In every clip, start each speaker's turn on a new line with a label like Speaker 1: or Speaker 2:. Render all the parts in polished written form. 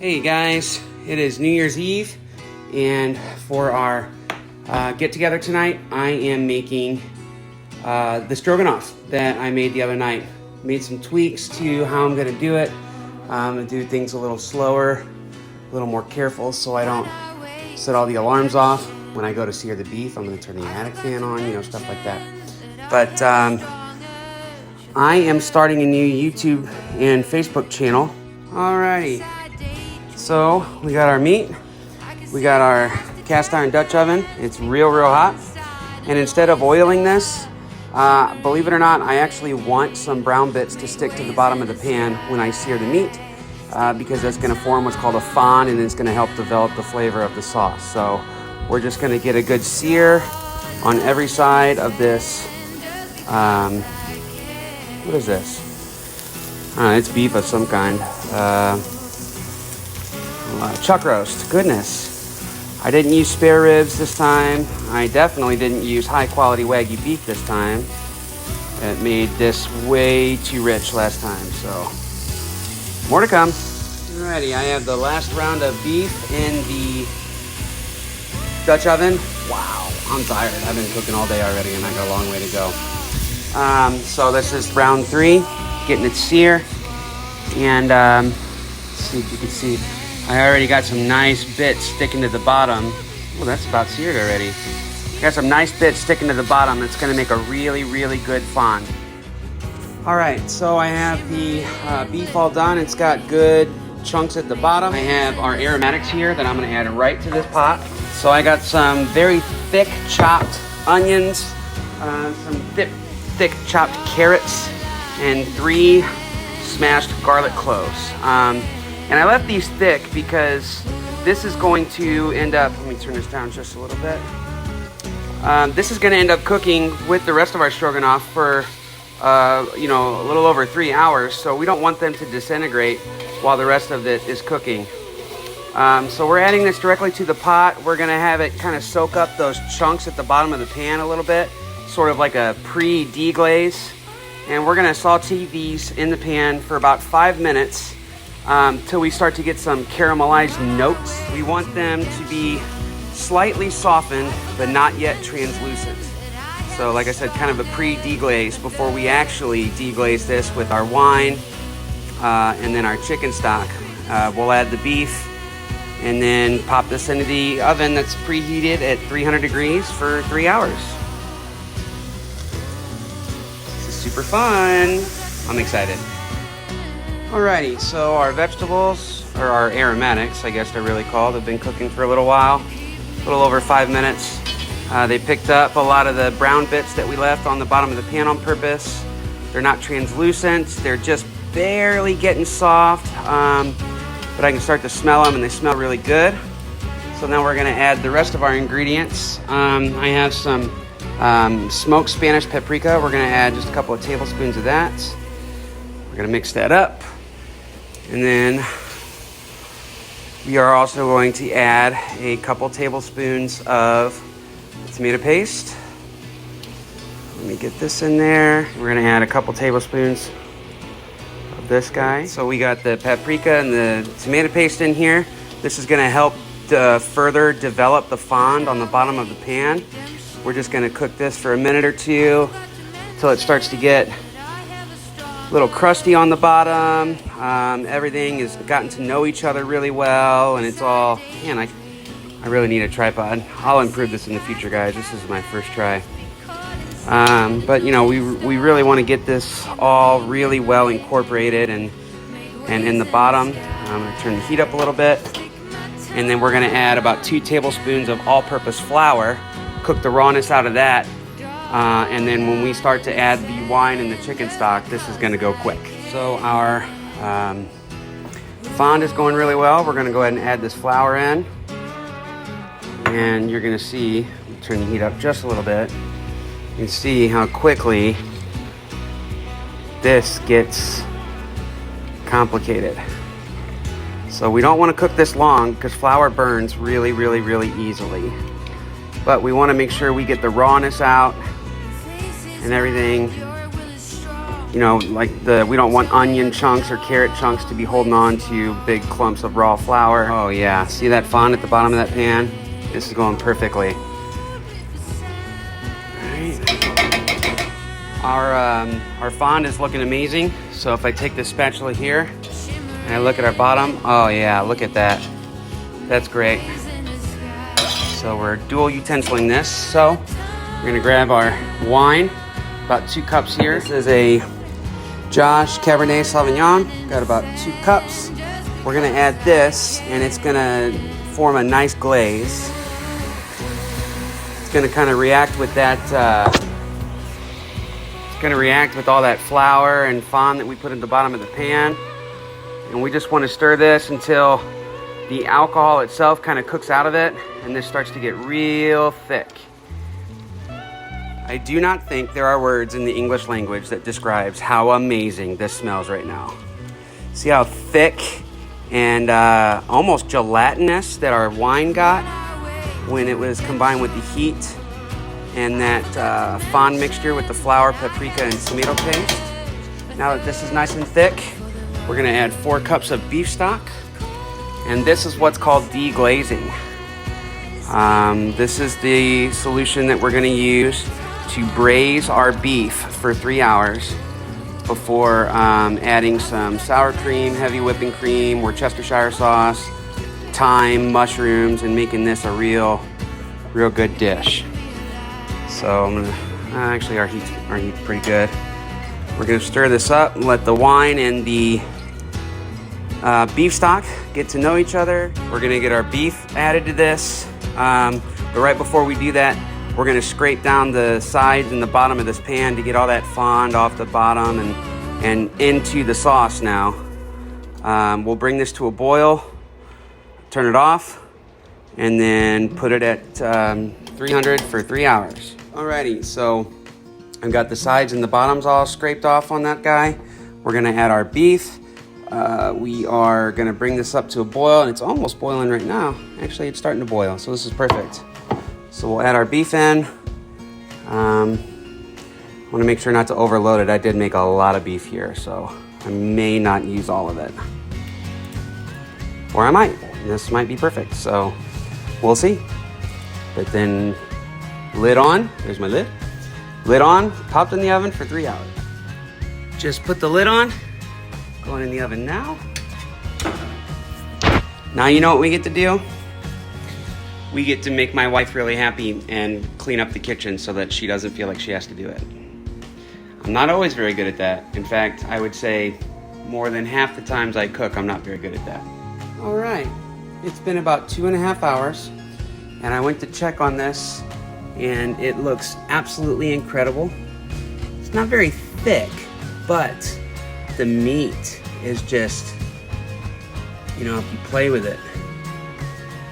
Speaker 1: Hey guys, it is New Year's Eve, and for our get-together tonight, I am making the stroganoff that I made the other night. Made some tweaks to how I'm gonna do it. I'm gonna do things a little slower, a little more careful, so I don't set all the alarms off. When I go to sear the beef, I'm gonna turn the attic fan on, you know, stuff like that. But I am starting a new YouTube and Facebook channel. Alrighty. So we got our meat, we got our cast iron Dutch oven. It's real hot. And instead of oiling this, believe it or not, I actually want some brown bits to stick to the bottom of the pan when I sear the meat, because that's gonna form what's called a fond, and it's gonna help develop the flavor of the sauce. So we're just gonna get a good sear on every side of this. What is this? It's beef of some kind. Chuck roast, goodness. I didn't use spare ribs this time. I definitely didn't use high quality Wagyu beef this time. It made this way too rich last time, so more to come. Alrighty, I have the last round of beef in the Dutch oven. Wow, I'm tired. I've been cooking all day already and I got a long way to go. So this is round 3, getting it sear. And let's see if you can see. I already got some nice bits sticking to the bottom. Oh, that's about seared already. Got some nice bits sticking to the bottom. That's gonna make a really good fond. All right, so I have the beef all done. It's got good chunks at the bottom. I have our aromatics here that I'm gonna add right to this pot. So I got some very thick chopped onions, some thick chopped carrots, and 3 smashed garlic cloves. And I left these thick because this is going to end up, let me turn this down just a little bit. This is going to end up cooking with the rest of our stroganoff for, you know, a little over 3 hours. So we don't want them to disintegrate while the rest of it is cooking. So we're adding this directly to the pot. We're going to have it kind of soak up those chunks at the bottom of the pan a little bit, sort of like a pre-deglaze. And we're going to saute these in the pan for about 5 minutes. Till we start to get some caramelized notes. We want them to be slightly softened, but not yet translucent. So like I said, kind of a pre-deglaze before we actually deglaze this with our wine and then our chicken stock. We'll add the beef and then pop this into the oven that's preheated at 300 degrees for 3 hours. This is super fun. I'm excited. Alrighty, so our vegetables, or our aromatics, I guess they're really called, have been cooking for a little while, a little over 5 minutes. They picked up a lot of the brown bits that we left on the bottom of the pan on purpose. They're not translucent, they're just barely getting soft, but I can start to smell them and they smell really good. So now we're gonna add the rest of our ingredients. I have some smoked Spanish paprika. We're gonna add just a couple of tablespoons of that. We're gonna mix that up. And then we are also going to add a couple tablespoons of tomato paste. Let me get this in there. We're gonna add a couple tablespoons of this guy. So we got the paprika and the tomato paste in here. This is gonna help further develop the fond on the bottom of the pan. We're just gonna cook this for a minute or two until it starts to get a little crusty on the bottom. Everything has gotten to know each other really well, and it's all, man, I really need a tripod. I'll improve this in the future, guys. This is my first try. But you know, we really want to get this all really well incorporated and in the bottom. I'm gonna turn the heat up a little bit, and then we're gonna add about 2 tablespoons of all-purpose flour, cook the rawness out of that. And then when we start to add the wine and the chicken stock, this is gonna go quick. So our fond is going really well. We're gonna go ahead and add this flour in. And you're gonna see, turn the heat up just a little bit. You can see how quickly this gets complicated. So we don't wanna cook this long because flour burns really easily. But we wanna make sure we get the rawness out and everything. you know, like we don't want onion chunks or carrot chunks to be holding on to big clumps of raw flour. Oh yeah, see that fond at the bottom of that pan? This is going perfectly. Our fond is looking amazing. So if I take this spatula here and I look at our bottom, oh yeah, look at that. That's great. So we're dual utensiling this. So we're gonna grab our wine, about 2 cups here. This is a Josh Cabernet Sauvignon, got about 2 cups. We're gonna add this and it's gonna form a nice glaze. It's gonna kind of react with that, it's gonna react with all that flour and fond that we put at the bottom of the pan. And we just wanna stir this until the alcohol itself kind of cooks out of it and this starts to get real thick. I do not think there are words in the English language that describes how amazing this smells right now. See how thick and almost gelatinous that our wine got when it was combined with the heat and that fond mixture with the flour, paprika, and tomato paste. Now that this is nice and thick, we're gonna add 4 cups of beef stock. And this is what's called deglazing. This is the solution that we're gonna use to braise our beef for 3 hours before adding some sour cream, heavy whipping cream, Worcestershire sauce, thyme, mushrooms, and making this a real good dish. So I'm gonna, actually our heat's pretty good. We're gonna stir this up and let the wine and the beef stock get to know each other. We're gonna get our beef added to this, but right before we do that, we're gonna scrape down the sides and the bottom of this pan to get all that fond off the bottom and into the sauce now. We'll bring this to a boil, turn it off, and then put it at 300 for 3 hours. Alrighty, so I've got the sides and the bottoms all scraped off on that guy. We're gonna add our beef. We are gonna bring this up to a boil, and it's almost boiling right now. Actually, it's starting to boil, so this is perfect. So we'll add our beef in. I wanna make sure not to overload it. I did make a lot of beef here, so I may not use all of it. Or I might. This might be perfect, so we'll see. But then, lid on, there's my lid. Lid on, popped in the oven for 3 hours. Just put the lid on. Going in the oven now. Now you know what we get to do? We get to make my wife really happy and clean up the kitchen so that she doesn't feel like she has to do it. I'm not always very good at that. In fact, I would say more than half the times I cook, I'm not very good at that. All right, it's been about 2.5 hours and I went to check on this and it looks absolutely incredible. It's not very thick, but the meat is just, you know, if you play with it,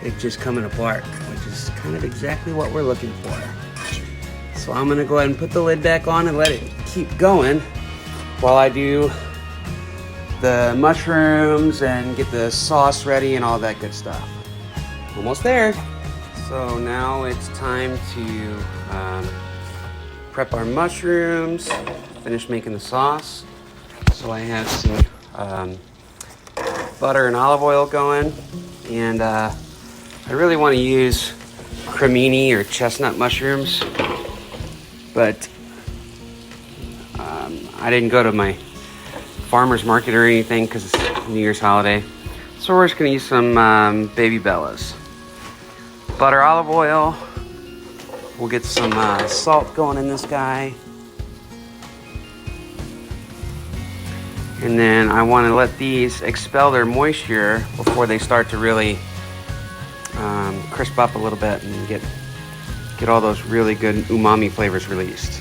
Speaker 1: it's just coming apart, which is kind of exactly what we're looking for. So I'm gonna go ahead and put the lid back on and let it keep going while I do the mushrooms and get the sauce ready and all that good stuff. Almost there. So now it's time to prep our mushrooms, finish making the sauce. So I have some butter and olive oil going, and I really want to use cremini or chestnut mushrooms, but I didn't go to my farmer's market or anything because it's New Year's holiday. So we're just going to use some baby bellas. Butter, olive oil. We'll get some salt going in this guy. And then I want to let these expel their moisture before they start to really crisp up a little bit and get all those really good umami flavors released.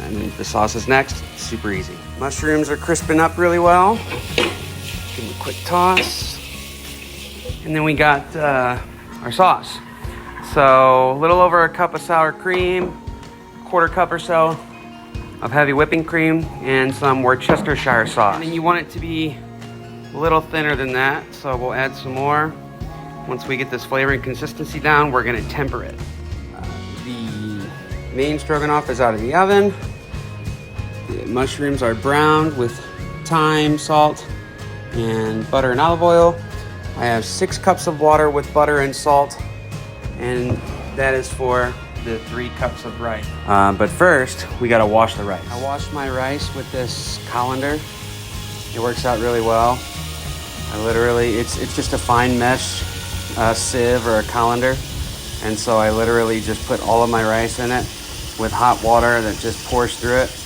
Speaker 1: And the sauce is next. Super easy. Mushrooms are crisping up really well. Give them a quick toss. And then we got our sauce. So a little over a cup of sour cream, 1/4 cup or so of heavy whipping cream, and some Worcestershire sauce. And then you want it to be a little thinner than that, so we'll add some more. Once we get this flavor and consistency down, we're gonna temper it. The main stroganoff is out of the oven. The mushrooms are browned with thyme, salt, and butter and olive oil. I have 6 cups of water with butter and salt, and that is for the 3 cups of rice. But first, we gotta wash the rice. I washed my rice with this colander. It works out really well. It's just a fine mesh sieve or a colander. And so I literally just put all of my rice in it with hot water that just pours through it.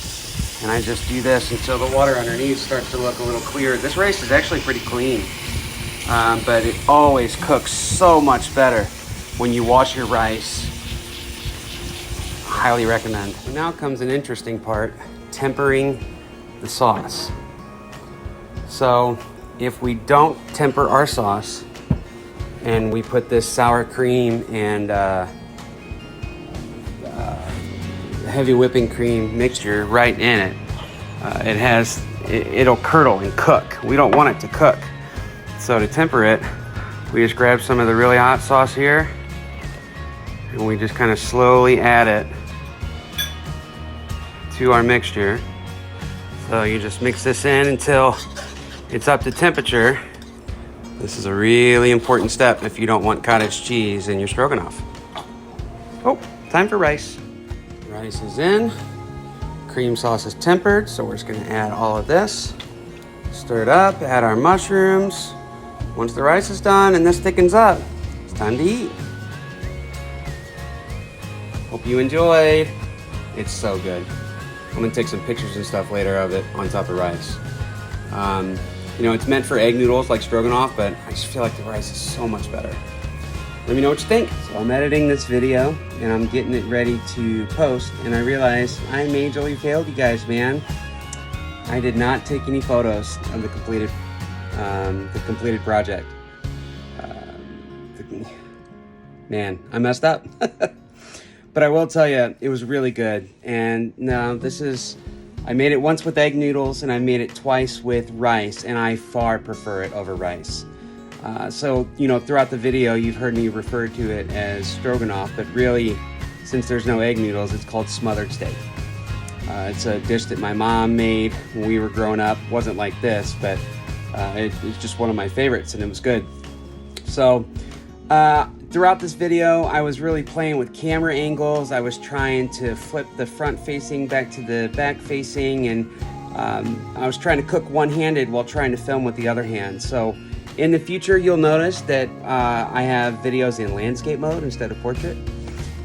Speaker 1: And I just do this until the water underneath starts to look a little clearer. This rice is actually pretty clean, but it always cooks so much better when you wash your rice. Highly recommend. So now comes an interesting part, tempering the sauce. So if we don't temper our sauce and we put this sour cream and heavy whipping cream mixture right in it, it'll curdle and cook. We don't want it to cook. So to temper it, we just grab some of the really hot sauce here and we just kind of slowly add it to our mixture. So you just mix this in until it's up to temperature. This is a really important step if you don't want cottage cheese in your stroganoff. Oh, time for rice. Rice is in, cream sauce is tempered, so we're just gonna add all of this. Stir it up, add our mushrooms. Once the rice is done and this thickens up, it's time to eat. Hope you enjoyed. It's so good. I'm gonna take some pictures and stuff later of it on top of rice. You know, it's meant for egg noodles like stroganoff, but I just feel like the rice is so much better. Let me know what you think. So I'm editing this video and I'm getting it ready to post, and I realized I majorly failed you guys, man. I did not take any photos of the completed project. Man, I messed up. But I will tell you, it was really good. And now I made it once with egg noodles and I made it twice with rice, and I far prefer it over rice. So, you know, throughout the video, you've heard me refer to it as stroganoff, but really, since there's no egg noodles, it's called smothered steak. It's a dish that my mom made when we were growing up. It wasn't like this, but it's just one of my favorites, and it was good. So, throughout this video, I was really playing with camera angles. I was trying to flip the front facing back to the back facing, and I was trying to cook one-handed while trying to film with the other hand. So in the future, you'll notice that I have videos in landscape mode instead of portrait,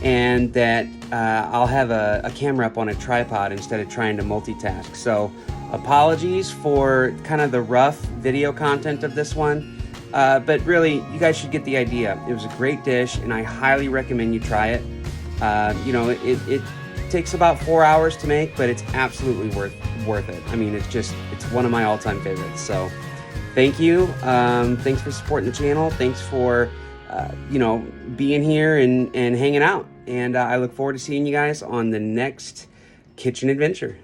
Speaker 1: and that I'll have a camera up on a tripod instead of trying to multitask. So apologies for kind of the rough video content of this one. But really, you guys should get the idea. It was a great dish, and I highly recommend you try it. You know, it takes about 4 hours to make, but it's absolutely worth it. I mean, it's one of my all-time favorites. So, thank you. Thanks for supporting the channel. Thanks for, you know, being here and hanging out. And I look forward to seeing you guys on the next kitchen adventure.